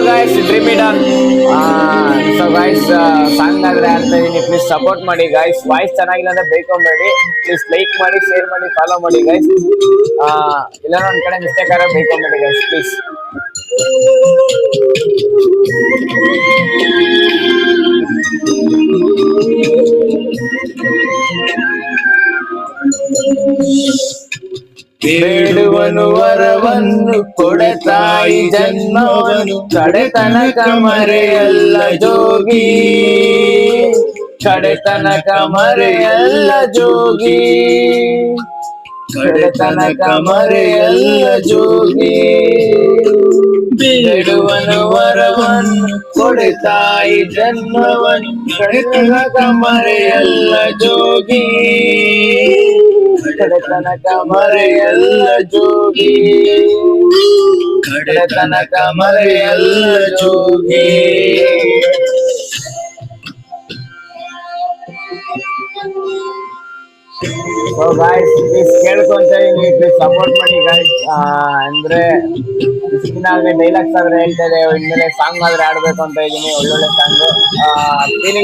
Guys dream it on. So guys song ಆದ್ರೆ ಆಡ್ತಾ ಇದೀನಿ, ಪ್ಲೀಸ್ ಸಪೋರ್ಟ್ ಮಾಡಿ ಗೈಸ್. ವಾಯ್ಸ್ ಚೆನ್ನಾಗಿಲ್ಲ ಅಂದ್ರೆ ಬೈಕೊಂಬೇಡಿ, ಪ್ಲೀಸ್ ಲೈಕ್ ಮಾಡಿ, ಶೇರ್ ಮಾಡಿ, ಫಾಲೋ ಮಾಡಿ ಗೈಸ್. ಇಲ್ಲ ಒಂದ್ ಕಡೆ ಮಿಸ್ಟೇಕ್ ಆದ್ರೆ ಬೈಕೊಂಬೇಡಿ ಗೈಸ್ ಪ್ಲೀಸ್. ಬೇಡುವನು ವರವನ್ನು ಕೊಡತಾಯಿ ಜನ್ಮವನು, ಕಡೆತನಕ ಮರೆಯಲ್ಲ ಜೋಗಿ, ಕಡೆತನಕ ಮರೆಯಲ್ಲ ಜೋಗಿ, ಕಡೆತನಕ ಮರೆಯಲ್ಲ ಜೋಗಿ. ಬೇಡುವನು ವರವನ್ನು ಕೊಡತಾಯಿ ಜನ್ಮವನು, ಕಡೆತನಕ ಮರೆಯಲ್ಲ ಜೋಗಿ, ಕಡೆತನಕ ಮರೆಯಲ್ಲ ಜೋಗಿ, ಕಡೆತನಕ ಮರೆಯಲ್ಲ ಜೋಗಿ. ಸೊ ಗಾಯ್ಸ್ ಪ್ಲೀಸ್ ಕೇಳ್ಕೊಂತ ಇದೀನಿ, ಪ್ಲೀಸ್ ಸಪೋರ್ಟ್ ಮಾಡಿ ಗಾಯ್ಸ್. ಅಂದ್ರೆ ಇಷ್ಟಿನ ಡೈಲಾಗ್ಸ್ ಆದ್ರೆ ಹೇಳ್ತಾ ಇದೆ, ಇನ್ಮೇಲೆ ಸಾಂಗ್ ಆದ್ರೆ ಆಡ್ಬೇಕು ಅಂತ ಇದೀನಿ, ಒಳ್ಳೊಳ್ಳೆ ಸಾಂಗ್.